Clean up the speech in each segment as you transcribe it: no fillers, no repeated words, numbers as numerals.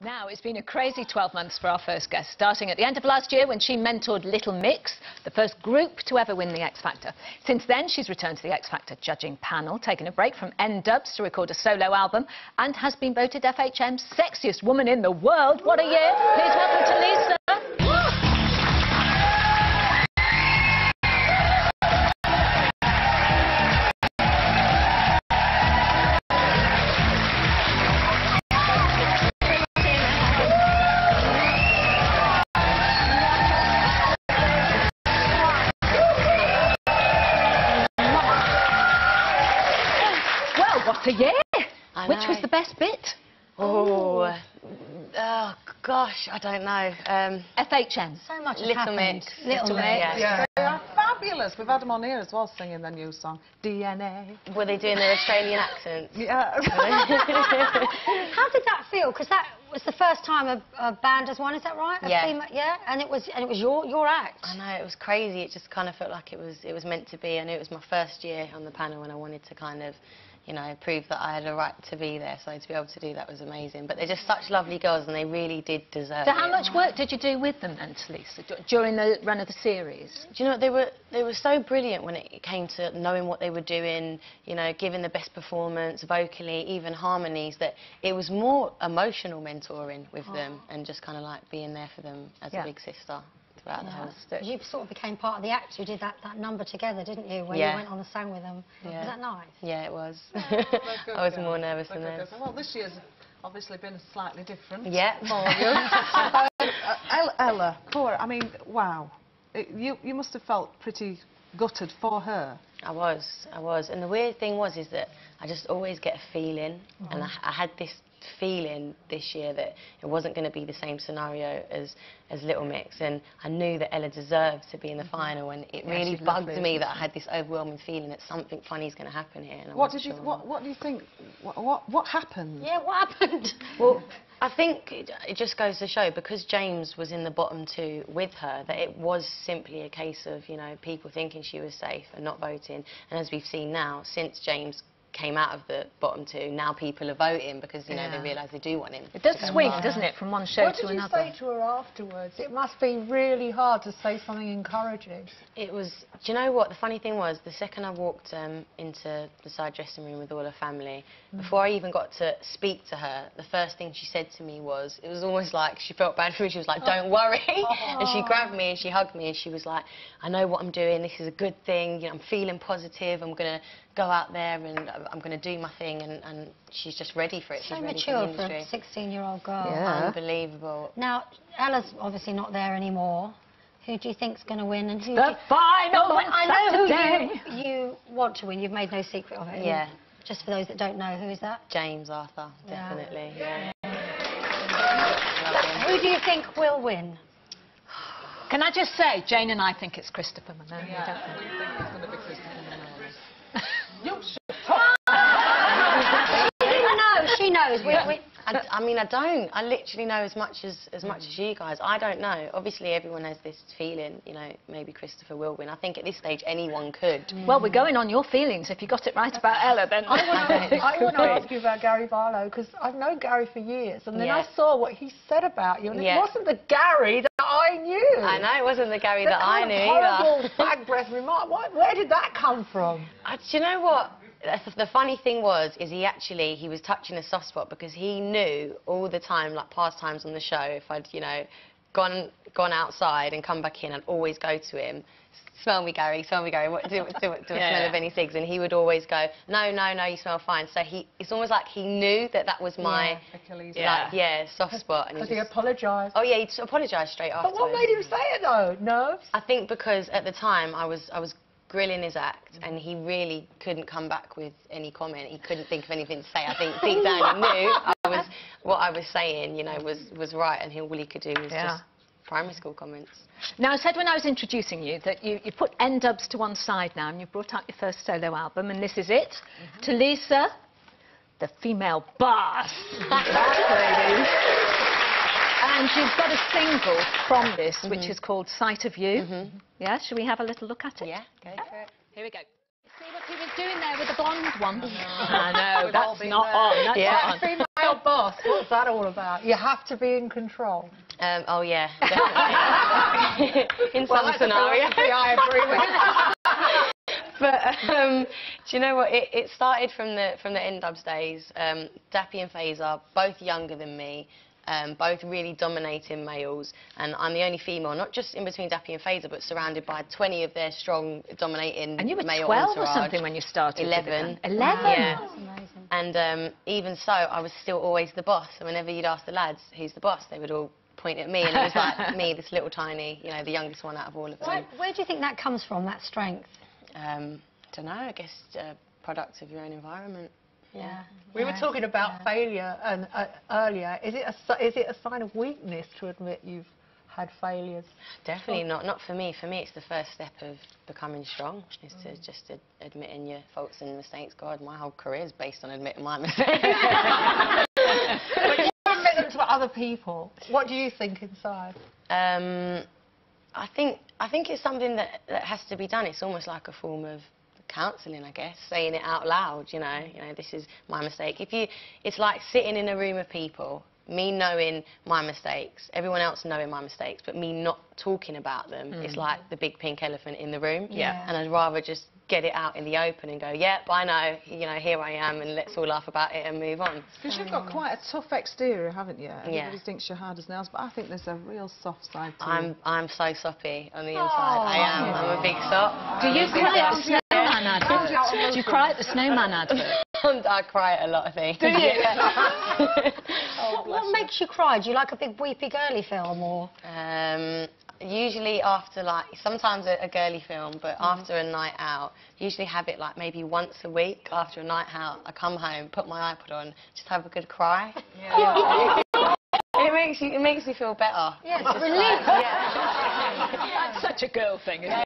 Now, it's been a crazy 12 months for our first guest, starting at the end of last year when she mentored Little Mix, the first group to ever win the X Factor. Since then, she's returned to the X Factor judging panel, taken a break from N-Dubs to record a solo album, and has been voted FHM's sexiest woman in the world. What a year! Please welcome Tulisa. What a year! Which was the best bit? Oh gosh, I don't know. FHM. So much Little Mix. Little Mix. Yeah. They are fabulous. We've had them on here as well, singing their new song, DNA. Were they doing their Australian accents? Yeah. How did that feel? Because that was the first time a band has won, is that right? Yeah. Yeah, and it was your act. I know, it was crazy. It just kind of felt like it was meant to be. I knew it was my first year on the panel and I wanted to kind of, you know, prove that I had a right to be there. So to be able to do that was amazing. But they're just such lovely girls and they really did deserve it. So how much work did you do with them then, Tulisa, during the run of the series? Do you know, they were so brilliant when it came to knowing what they were doing, you know, giving the best performance, vocally, even harmonies, that it was more emotional mentoring with them and just kind of like being there for them as a big sister throughout the whole stitch. You sort of became part of the act. You did that number together, didn't you, when you went on the song with them? Yeah. Was that nice? Yeah, it was. Oh, I was more nervous than them. Well, this year's obviously been slightly different. Yeah. For you. Ella, I mean, wow. You must have felt pretty gutted for her. I was. And the weird thing is that I just always get a feeling, and I had this feeling this year that it wasn't going to be the same scenario as Little Mix, and I knew that Ella deserved to be in the final, and it really bugged me that I had this overwhelming feeling that something funny is going to happen here. And What do you think? What happened? Yeah, what happened? Well, I think it just goes to show, because James was in the bottom two with her, that it was simply a case of, you know, people thinking she was safe and not voting. And as we've seen now, since James came out of the bottom two, now people are voting because, you know, they realise they do want him. It does swing, doesn't it, from one show to another? What did you say to her afterwards? It must be really hard to say something encouraging. It was, do you know what, the funny thing was, the second I walked into the side dressing room with all her family, before I even got to speak to her, the first thing she said to me was, it was almost like she felt bad for me, she was like, don't worry, and she grabbed me and she hugged me and she was like, I know what I'm doing, this is a good thing, you know, I'm feeling positive, I'm going to go out there and I'm going to do my thing, and she's just ready for it. So she's ready mature for the industry. a 16-year-old girl. Yeah. Unbelievable. Now, Ella's obviously not there anymore. Who do you think's going to win? And who The final on I know Saturday. who you want to win. You've made no secret of it. Yeah. Just for those that don't know, who is that? James Arthur, definitely. Yeah. Who do you think will win? Can I just say, Jane and I think it's Christopher Maloney. Yeah, Don't think. we think it's going to be Christopher Maloney. She knows. I mean, I don't. I literally know as much as you guys. I don't know. Obviously, everyone has this feeling, you know, maybe Christopher will win. I think at this stage, anyone could. Well, we're going on your feelings. If you got it right about Ella, then... I want to ask you about Gary Barlow, because I've known Gary for years, and then I saw what he said about you, and it wasn't the Gary that I knew. I know, it wasn't the Gary that I knew either. Horrible fag breath remark. Where did that come from? Do you know what? The funny thing was he was touching a soft spot, because he knew all the time, like past times on the show, if I'd, you know, gone outside and come back in, I'd always go to him, smell me, Gary, do I smell of any cigs? And he would always go, no, you smell fine. So it's almost like he knew that was my, soft spot. Because he apologised. Oh yeah, he apologised straight after. But what made him say it though? Nerves? I think because at the time I was grilling his act, and he really couldn't come back with any comment. He couldn't think of anything to say. I think deep down he knew what I was saying, you know, was right, and all he could do was just primary school comments. Now, I said when I was introducing you that you put N-Dubs to one side now, and you brought out your first solo album, and this is it. Tulisa, the female boss. Ladies. And you've got a single from this, which is called Sight of You. Yeah, shall we have a little look at it? Yeah, go for it. Here we go. See what he was doing there with the blonde one? I know, that's not on. That's not on. female boss, what's that all about? You have to be in control. Oh yeah, definitely. In some scenarios. I agree with. But do you know what? It started from the N-Dubs days. Dappy and Fazer, both younger than me, both really dominating males, and I'm the only female, not just in between Dappy and Fazer, but surrounded by 20 of their strong, dominating male. And you were 12 entourage. or something when you started? 11. 11? Yeah. That's amazing. And even so, I was still always the boss. So whenever you'd ask the lads, who's the boss, they would all point at me, and it was like me, this little tiny, you know, the youngest one out of all of them. Where do you think that comes from, that strength? Don't know, I guess product of your own environment. Yeah. We were talking about failure and earlier. Is it a sign of weakness to admit you've had failures? Definitely not. Not for me. For me, it's the first step of becoming strong, is to just admitting your faults and mistakes. God, my whole career is based on admitting my mistakes. But you admit them to other people. What do you think inside? I think it's something that has to be done. It's almost like a form of counselling, I guess, saying it out loud. You know, this is my mistake. It's like sitting in a room of people, me knowing my mistakes, everyone else knowing my mistakes, but me not talking about them. It's like the big pink elephant in the room. Yeah. And I'd rather just get it out in the open and go, yep, I know, here I am, and let's all laugh about it and move on. Because you've got quite a tough exterior, haven't you? Everybody Yeah. thinks you're hard as nails, but I think there's a real soft side to you. I'm so soppy on the inside. I am. I'm a big sop. Do you cry at the snowman advert? Do you cry at the snowman advert? I cry at a lot of things. Do you? What makes you cry? Do you like a big weepy girly film, or? Usually after, like, sometimes a girly film, but after a night out, usually have it like maybe once a week after a night out. I come home, put my iPod on, just have a good cry. Yeah. It makes me feel better. Yes, It's just relief. like, yeah. That's such a girl thing, isn't it?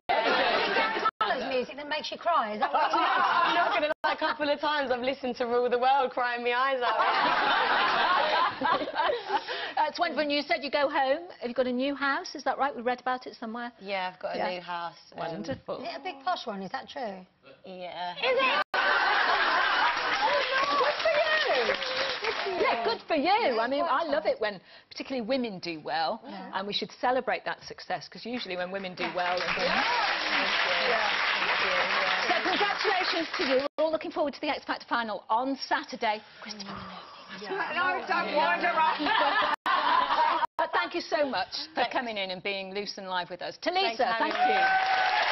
Colours music that makes you cry, is that what you mean? I'm not gonna lie, a couple of times I've listened to Rule the World crying my eyes out. It's when you said you go home. Have you got a new house? Is that right? We read about it somewhere. Yeah, I've got a new house. Wonderful. Is it a big posh one? Is that true? Yeah. Is it? Good for you. Yeah, good for you. I mean, I love it when particularly women do well, and we should celebrate that success, because usually when women do well... So congratulations to you. We're all looking forward to the X Factor final on Saturday. Christopher. No, don't wander up. But thank you so much for coming in and being loose and live with us. Tulisa, Thanks for having thank you.